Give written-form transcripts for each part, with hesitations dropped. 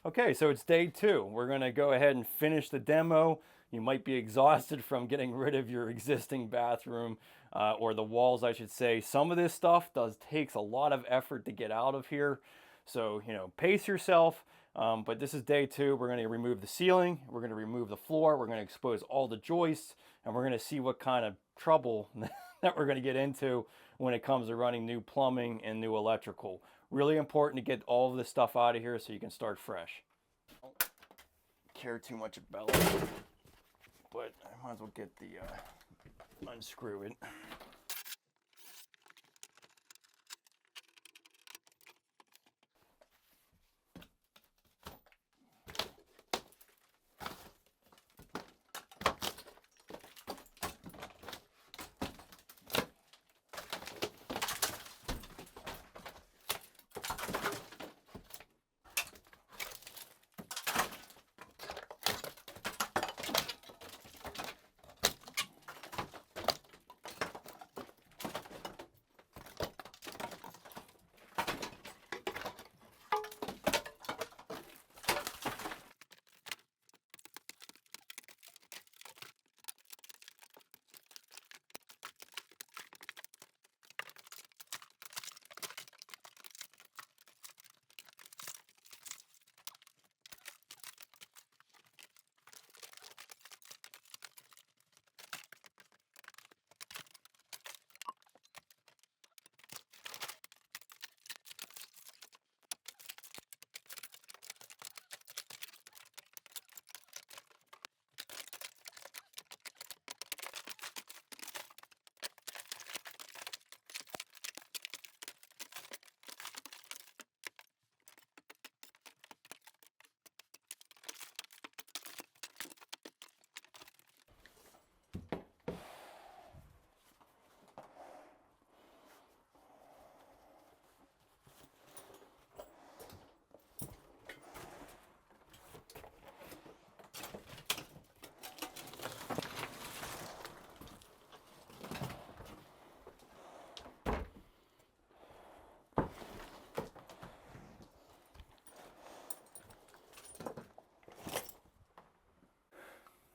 Okay, so it's day 2. We're going to go ahead and finish the demo. You might be exhausted from getting rid of your existing bathroom, or the walls, I should say. Some of this stuff takes a lot of effort to get out of here. So, pace yourself. But this is day 2. We're going to remove the ceiling. We're going to remove the floor. We're going to expose all the joists. And we're going to see what kind of trouble that we're going to get into when it comes to running new plumbing and new electrical. Really important to get all of this stuff out of here so you can start fresh. Don't care too much about it, but I might as well get the unscrew it.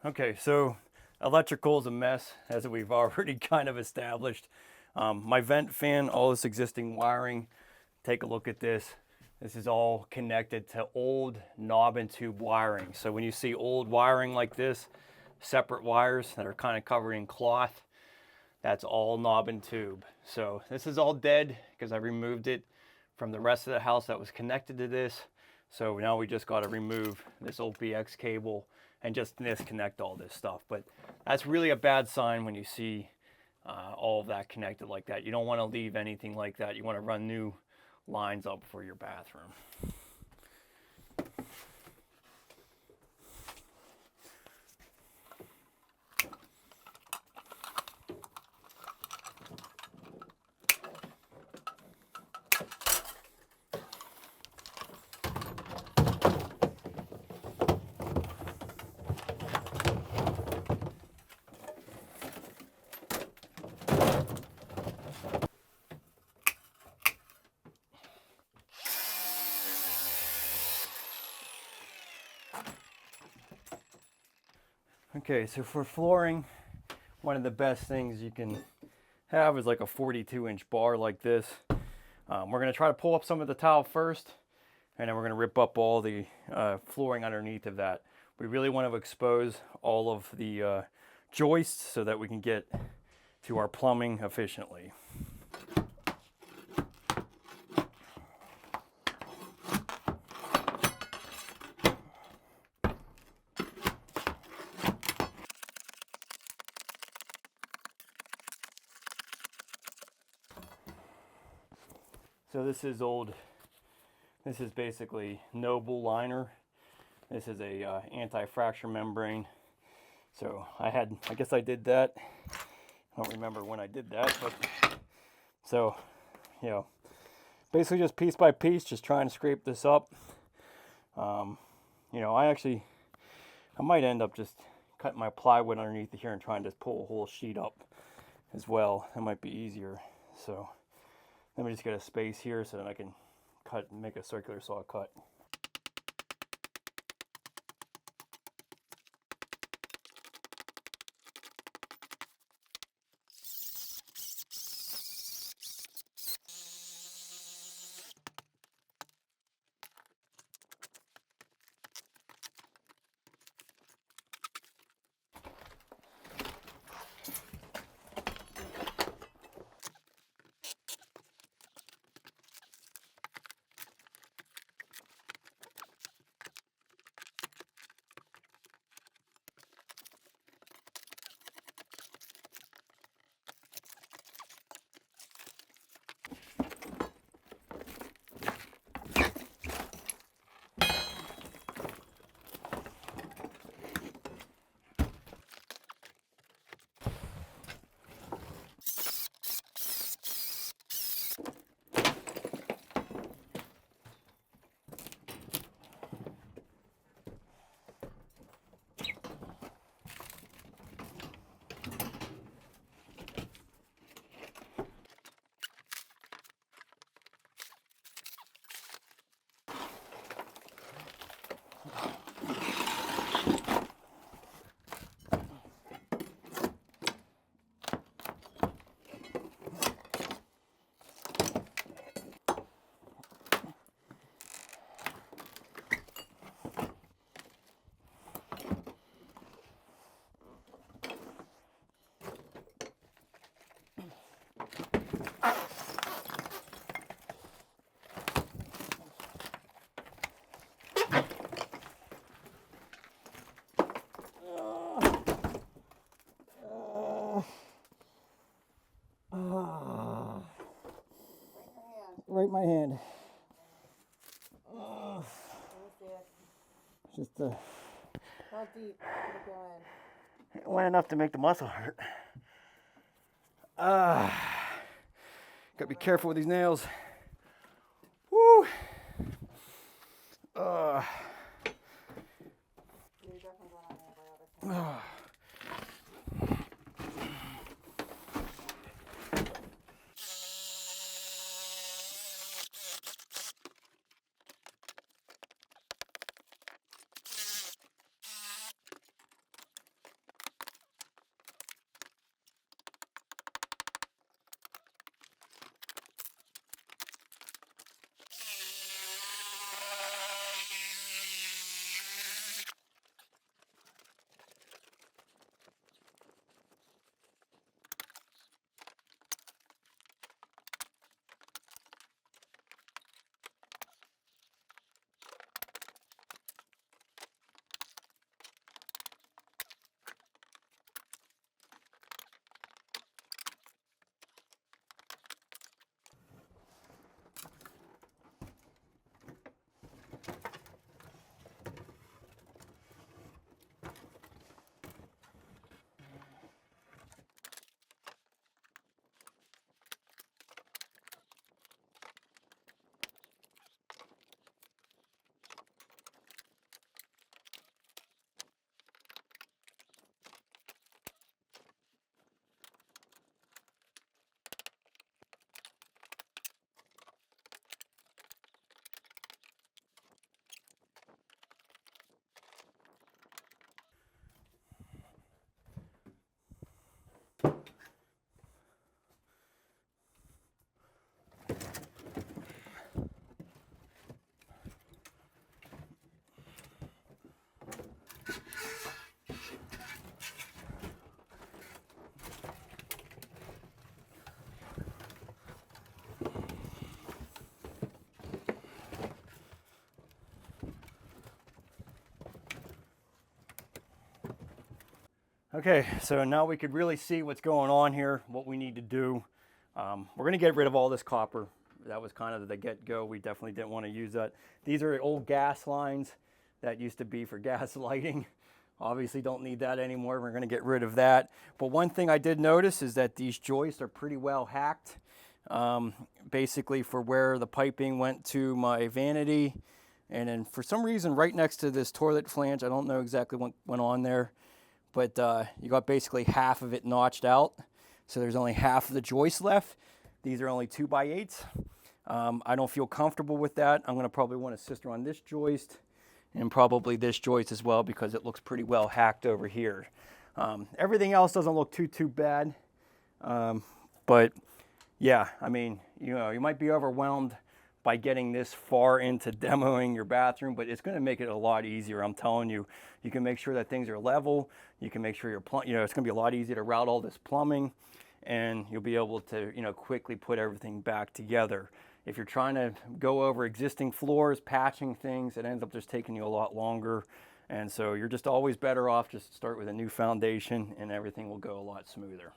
Okay, so electrical is a mess, as we've already kind of established. My vent fan, all this existing wiring, take a look at this. This is all connected to old knob and tube wiring. So when you see old wiring like this, separate wires that are kind of covered in cloth, that's all knob and tube. So this is all dead because I removed it from the rest of the house that was connected to this. So now we just got to remove this old BX cable and just disconnect all this stuff. But that's really a bad sign when you see all of that connected like that. You don't want to leave anything like that. You want to run new lines up for your bathroom. Okay, so for flooring, one of the best things you can have is like a 42-inch bar like this. We're going to try to pull up some of the tile first, and then we're going to rip up all the flooring underneath of that. We really want to expose all of the joists so that we can get to our plumbing efficiently. So this is basically Noble liner. This is a anti-fracture membrane. So I guess I did that. I don't remember when I did that, but so, basically just piece by piece, just trying to scrape this up. I might end up just cutting my plywood underneath here and trying to pull a whole sheet up as well. That might be easier. So let me just get a space here so that I can make a circular saw cut. right in my hand. Just How deep did it go in? it went enough to make the muscle hurt. Gotta be careful with these nails. Woo! You're definitely going on antibiotics. Okay, so now we could really see what's going on here, what we need to do. We're gonna get rid of all this copper. That was kind of the get-go. We definitely didn't want to use that. These are old gas lines that used to be for gas lighting. Obviously don't need that anymore. We're gonna get rid of that. But one thing I did notice is that these joists are pretty well hacked. Basically for where the piping went to my vanity. And then for some reason right next to this toilet flange, I don't know exactly what went on there, but you got basically half of it notched out. So there's only half of the joist left. These are only 2x8s. I don't feel comfortable with that. I'm gonna probably want a sister on this joist and probably this joist as well because it looks pretty well hacked over here. Everything else doesn't look too bad. But yeah, I mean, you know, you might be overwhelmed by getting this far into demoing your bathroom, but it's going to make it a lot easier. I'm telling you, you can make sure that things are level. You can make sure it's going to be a lot easier to route all this plumbing, and you'll be able to, quickly put everything back together. If you're trying to go over existing floors, patching things, it ends up just taking you a lot longer. And so you're just always better off just start with a new foundation and everything will go a lot smoother.